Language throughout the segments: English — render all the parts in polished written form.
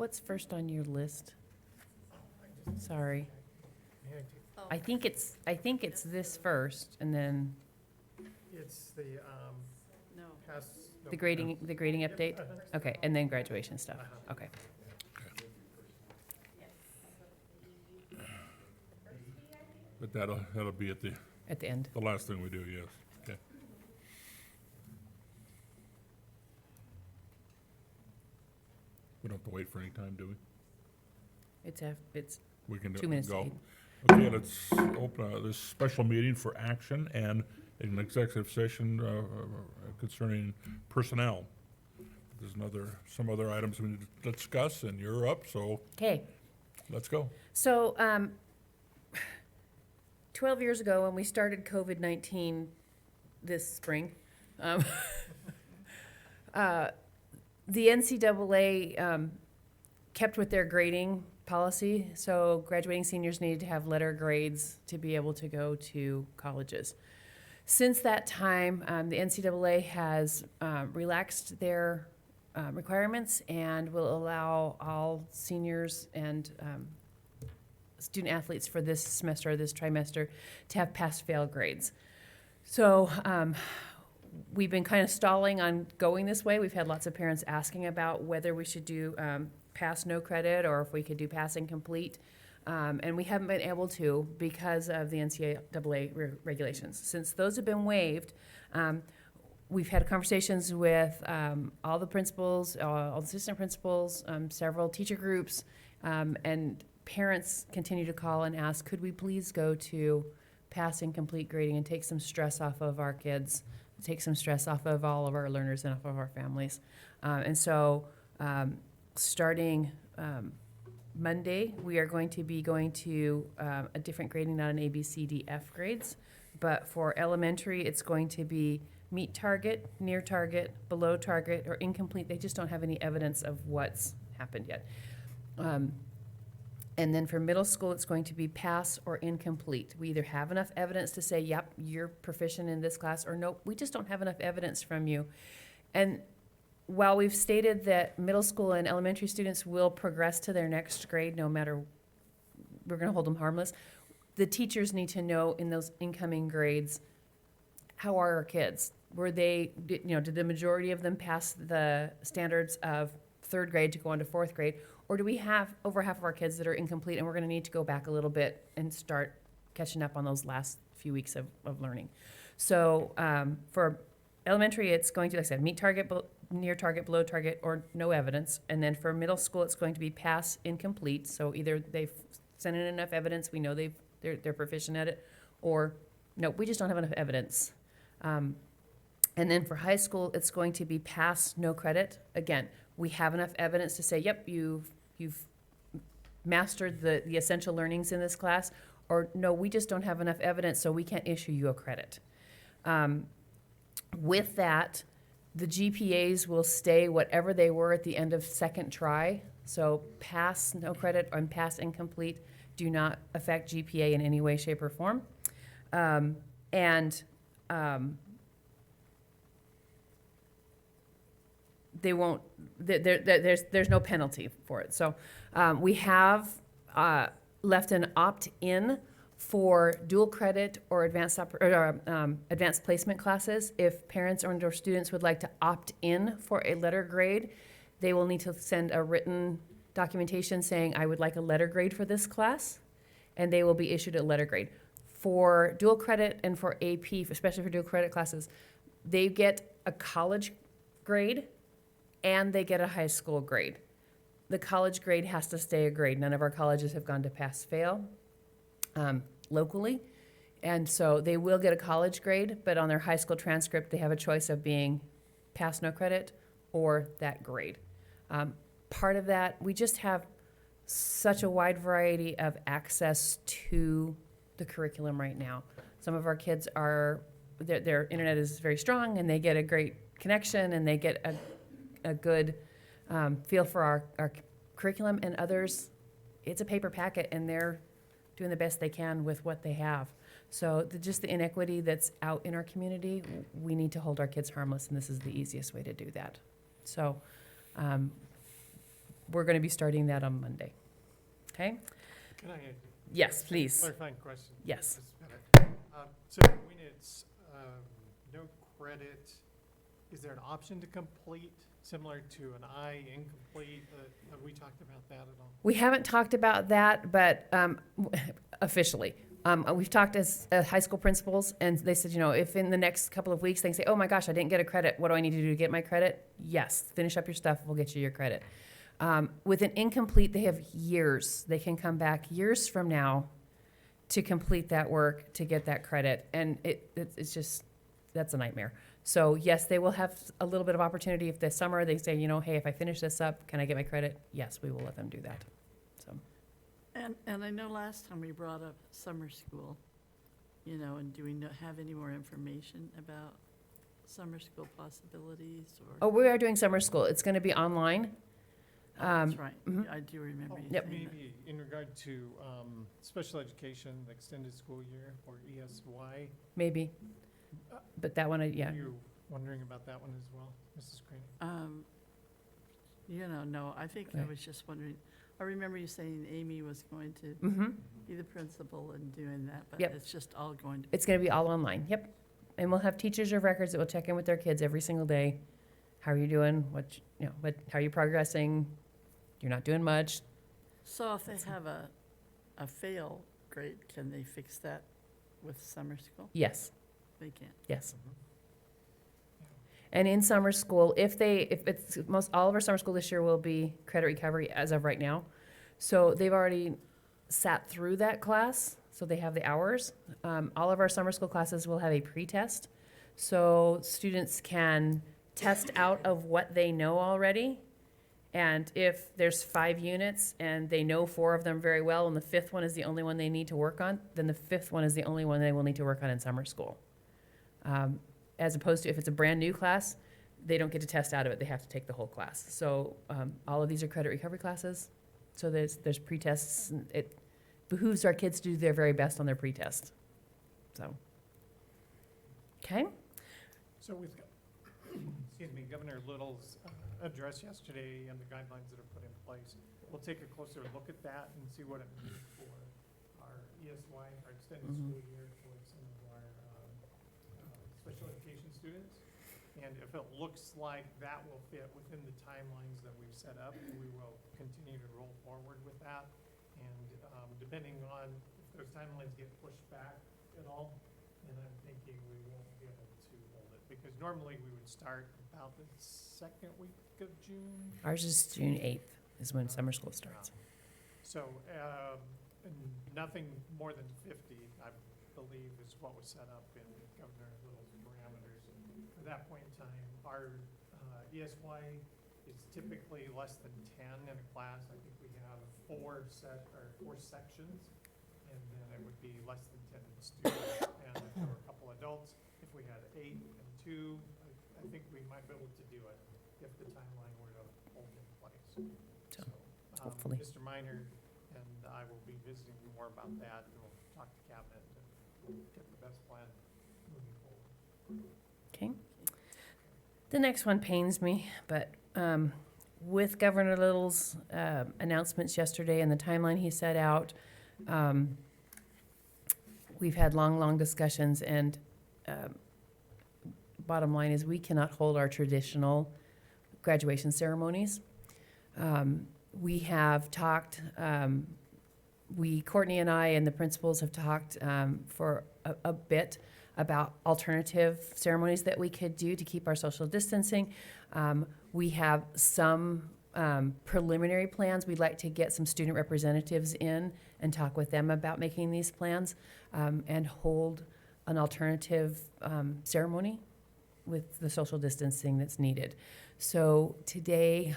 What's first on your list? Sorry. I think it's this first, and then It's the, No. pass. the grading update? Okay, and then graduation stuff. Okay. But that'll be at the At the end. last thing we do, yes. Okay. We don't have to wait for any time, do we? It's We can 2 minutes to go. 8. Okay, let's open this special meeting for action and an executive session concerning personnel. There's some other items we need to discuss, and you're up, so Okay. let's go. So, 12 years ago, when we started COVID-19 this spring, the NCAA kept with their grading policy, so graduating seniors needed to have letter grades to be able to go to colleges. Since that time, the NCAA has relaxed their requirements and will allow all seniors and student athletes for this semester or this trimester to have pass-fail grades. So we've been kind of stalling on going this way. We've had lots of parents asking about whether we should do pass no credit or if we could do pass incomplete. And we haven't been able to because of the NCAA regulations. Since those have been waived, we've had conversations with all the principals, all the assistant principals, several teacher groups, and parents continue to call and ask, could we please go to pass incomplete grading and take some stress off of our kids, take some stress off of all of our learners and off of our families. And so starting Monday, we are going to be going to a different grading, not an A, B, C, D, F grades. But for elementary, it's going to be meet target, near target, below target, or incomplete. They just don't have any evidence of what's happened yet. And then for middle school, it's going to be pass or incomplete. We either have enough evidence to say, yep, you're proficient in this class, or nope, we just don't have enough evidence from you. And while we've stated that middle school and elementary students will progress to their next grade, no matter, we're going to hold them harmless, the teachers need to know in those incoming grades, how are our kids? Did the majority of them pass the standards of third grade to go on to fourth grade? Or do we have over half of our kids that are incomplete and we're going to need to go back a little bit and start catching up on those last few weeks of learning? So for elementary, it's going to, like I said, meet target, near target, below target, or no evidence. And then for middle school, it's going to be pass incomplete. So either they've sent in enough evidence, we know they're proficient at it, or no, we just don't have enough evidence. And then for high school, it's going to be pass, no credit. Again, we have enough evidence to say, yep, you've mastered the essential learnings in this class, or no, we just don't have enough evidence, so we can't issue you a credit. With that, the GPAs will stay whatever they were at the end of second try. So pass, no credit, and pass incomplete do not affect GPA in any way, shape, or form. They won't, there's no penalty for it. So we have left an opt-in for dual credit or advanced placement classes. If parents or students would like to opt in for a letter grade, they will need to send a written documentation saying, I would like a letter grade for this class, and they will be issued a letter grade. For dual credit and for AP, especially for dual credit classes, they get a college grade and they get a high school grade. The college grade has to stay a grade. None of our colleges have gone to pass-fail locally. And so they will get a college grade, but on their high school transcript, they have a choice of being pass no credit or that grade. Part of that, we just have such a wide variety of access to the curriculum right now. Some of our kids their internet is very strong and they get a great connection and they get a good feel for our curriculum, and others, it's a paper packet and they're doing the best they can with what they have. So just the inequity that's out in our community, we need to hold our kids harmless, and this is the easiest way to do that. So we're going to be starting that on Monday. Okay? Can I Yes, please. clarifying question? Yes. Just a minute. So when it's no credit, is there an option to complete, similar to an I incomplete? Have we talked about that at all? We haven't talked about that, but officially. We've talked as high school principals, and they said, if in the next couple of weeks they say, oh my gosh, I didn't get a credit, what do I need to do to get my credit? Yes, finish up your stuff, we'll get you your credit. With an incomplete, they have years. They can come back years from now to complete that work, to get that credit, and it's just, that's a nightmare. So yes, they will have a little bit of opportunity if this summer they say, hey, if I finish this up, can I get my credit? Yes, we will let them do that. So. And I know last time we brought up summer school, and do we have any more information about summer school possibilities or? Oh, we are doing summer school. It's going to be online. Oh, that's right. mhm. I do remember you Yep. saying that. Maybe in regard to special education, the extended school year, or ESY, Maybe. But that one, yeah. are you wondering about that one as well, Mrs. Crane? No, I think I Right. was just wondering, I remember you saying Amy was going to Mm-hmm. be the principal and doing that, but Yep. it's just all going to. It's going to be all online. Yep. And we'll have teachers of records that will check in with their kids every single day. How are you doing? How are you progressing? You're not doing much. So if they have a fail grade, can they fix that with summer school? Yes. They can. Yes. And in summer school, if it's all of our summer school this year will be credit recovery as of right now. So they've already sat through that class, so they have the hours. All of our summer school classes will have a pre-test. So students can test out of what they know already. And if there's 5 units and they know 4 of them very well and the 5th one is the only one they need to work on, then the 5th one is the only one they will need to work on in summer school. As opposed to if it's a brand new class, they don't get to test out of it. They have to take the whole class. So all of these are credit recovery classes. So there's pre-tests. And it behooves our kids to do their very best on their pre-test. So, okay. So with, Governor Little's address yesterday and the guidelines that are put in place, we'll take a closer look at that and see what it means for our ESY, our extended Mhm. school year, for some of our special education students. And if it looks like that will fit within the timelines that we've set up, we will continue to roll forward with that. And depending on if those timelines get pushed back at all, then I'm thinking we won't be able to hold it. Because normally we would start about the second week of June. Ours is June 8th is when summer school starts. So and nothing more than 50, I believe, is what was set up in Governor Little's parameters. At that point in time, our ESY is typically less than 10 in a class. I think we have 4 sections, and then it would be less than 10 students. And if there were a couple adults, if we had 8 and 2, I think we might be able to do it if the timeline were to hold in place. So, So, hopefully. Mr. Minor and I will be visiting more about that, and we'll talk to cabinet and get the best plan moving forward. Okay. The next one pains me, but with Governor Little's announcements yesterday and the timeline he set out, we've had long discussions, and bottom line is we cannot hold our traditional graduation ceremonies. We have talked, Courtney and I and the principals have talked for a bit about alternative ceremonies that we could do to keep our social distancing. We have some preliminary plans. We'd like to get some student representatives in and talk with them about making these plans and hold an alternative ceremony with the social distancing that's needed. So today,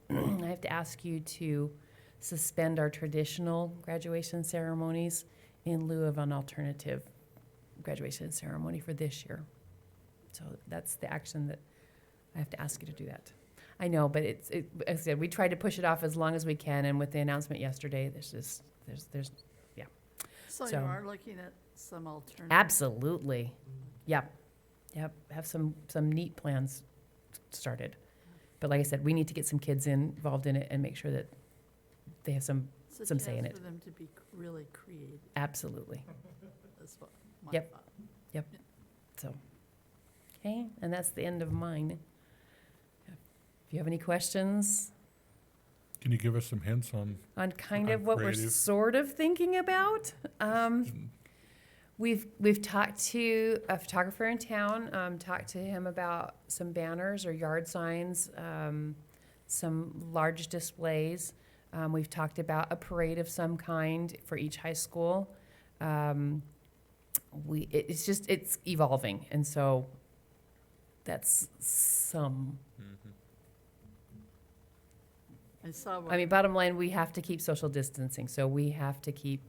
I have to ask you to suspend our traditional graduation ceremonies in lieu of an alternative graduation ceremony for this year. So that's the action that I have to ask you to do that. I know, but as I said, we tried to push it off as long as we can, and with the announcement yesterday, there's So you So- are looking at some alternatives? absolutely, yep, have some neat plans started. But like I said, we need to get some kids involved in it and make sure that they have some, It's a Some say in chance it. for them to be really creative, absolutely. that's what my Yep. thought. So, okay, and that's the end of mine. If you have any questions Can you give us some hints on? on kind On of what we're creative. sort of thinking about, we've talked to a photographer in town, talked to him about some banners or yard signs, some large displays. We've talked about a parade of some kind for each high school. It's evolving, and so that's some. I saw I one, mean, bottom line, we have to keep social distancing, so we have to keep.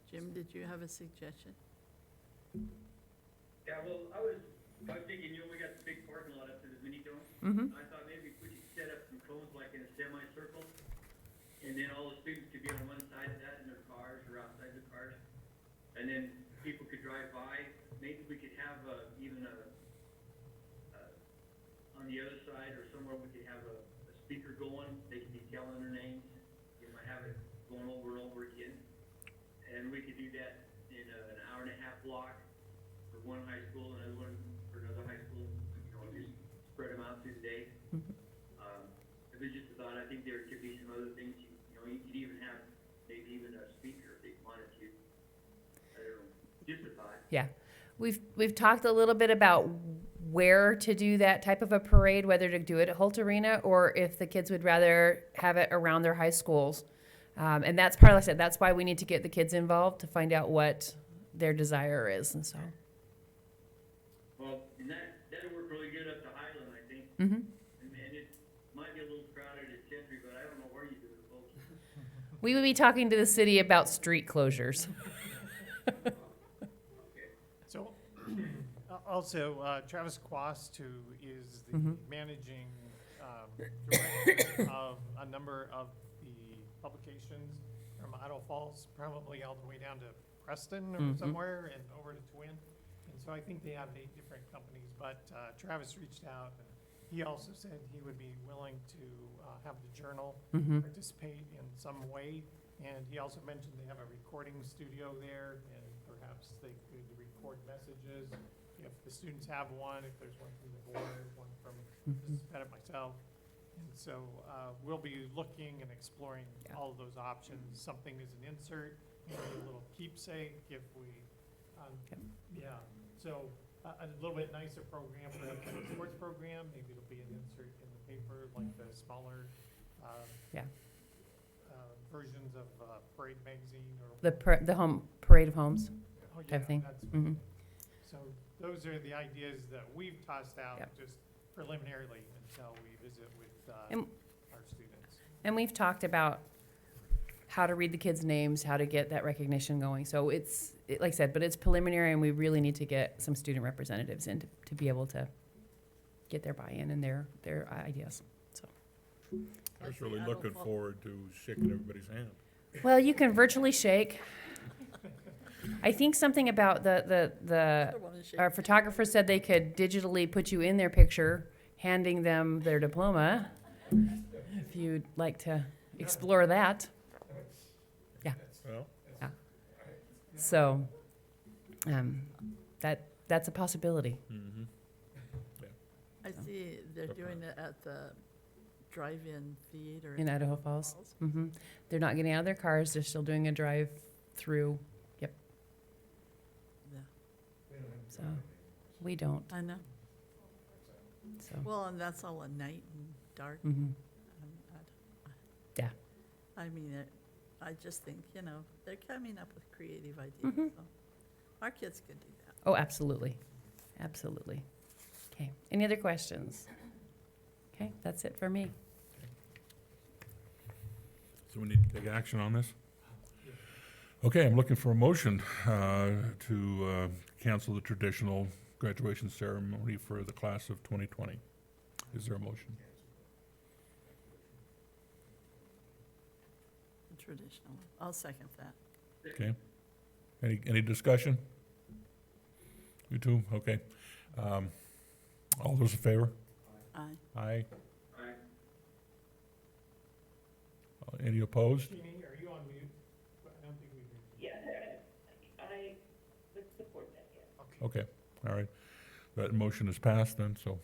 Jim, did you have a suggestion? Yeah, well, I was thinking, we got the big parking lot up to the mini dome. Mm-hmm. I thought maybe we could set up some cones like in a semicircle, and then all the students could be on one side of that in their cars or outside their cars. And then people could drive by. Maybe we could have on the other side or somewhere we could have a speaker going. They could be telling their names. You might have it going over and over again. And we could do that in an hour and a half block for one high school, another one for another high school, just spread them out through the day. It was just a thought. I think there could be some other things, you could even have maybe even a speaker if they wanted to. I don't know, just a thought. Yeah, we've talked a little bit about where to do that type of a parade, whether to do it at Holt Arena or if the kids would rather have it around their high schools. And that's part, like I said, that's why we need to get the kids involved to find out what their desire is, and so. Well, and that'd work really good up to Highland, I think. Mm-hmm. And it might be a little crowded at Gentry, but I don't know where you do it, folks. We would be talking to the city about street closures. So, also, Travis Quast, who is the Mhm. managing director of a number of the publications from Idaho Falls, probably all the way down to Preston or Mhm. somewhere and over to Twin. And so I think they have 8 different companies, but Travis reached out and he also said he would be willing to have the Journal Mm-hmm. participate in some way. And he also mentioned they have a recording studio there, and perhaps they could record messages if the students have one, if there's one from the board, one from Mhm. Mrs. Pettit, myself. And so we'll be looking and exploring Yeah. all of those options. Something as an insert, maybe a little keepsake if we, Yep. yeah. So a little bit nicer program, perhaps like a sports program, maybe it'll be an insert in the paper, like the smaller Yeah. versions of Parade magazine or. The home parade of homes. Oh, type yeah, thing. that's what- Mhm. So those are the ideas that we've tossed out Yep. just preliminarily until we visit with And- our students. And we've talked about how to read the kids' names, how to get that recognition going. So like I said, but it's preliminary, and we really need to get some student representatives in to be able to get their buy-in and their ideas. So, I was really looking forward to shaking everybody's hand. well, you can virtually shake. I think something about our photographer said they could digitally put you in their picture, handing them their diploma, if you'd like to explore that. Well, So, that's a possibility. mhm. I see they're doing it at the drive-in theater. In Idaho Falls. Hmm. They're not getting out of their cars, they're still doing a drive-through. Yep. Yeah, So, we don't, I know. so. Well, and that's all at night and dark. Mhm. Yeah. I mean, I just think, they're coming up with creative ideas, Mhm. so our kids can do that. Oh, absolutely. Absolutely. Okay, any other questions? Okay, that's it for me. So we need to take action on this? Okay, I'm looking for a motion to cancel the traditional graduation ceremony for the class of 2020. Is there a motion? The traditional. I'll second that. Okay. Any discussion? You too? Okay. All those in favor? Aye. Aye. Aye. Any opposed? Jeannie, are you on mute? I don't think we heard you. Yeah, I would support that, yes. Okay. Okay, all right. That motion is passed then, so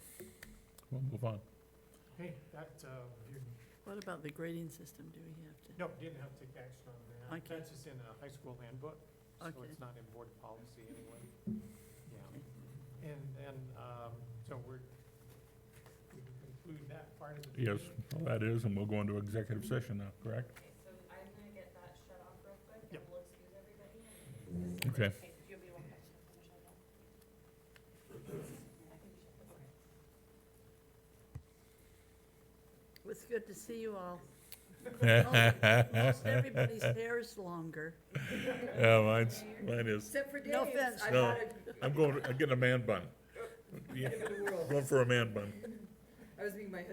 we'll move on. Okay, that, you, What about the grading system? Do we have to? no, didn't have to take action on that. Okay. That's just in a high school handbook, so Okay. it's not in board policy anyway. Yeah. Okay. And then, so we can conclude that part of the. Yes, meeting. well, that is, and we'll go into executive session now, correct? Okay, so I'm gonna get that shut off real quick, Yep. and we'll excuse everybody. Okay. Okay, so you'll be one back to finish it all? I think we should. Okay. It's good to see you all. Most Yeah, everybody's hair is longer. mine is. Except for Dave's. No offense. I No. thought I'm getting a man bun. Yeah, going for a man bun. I was being my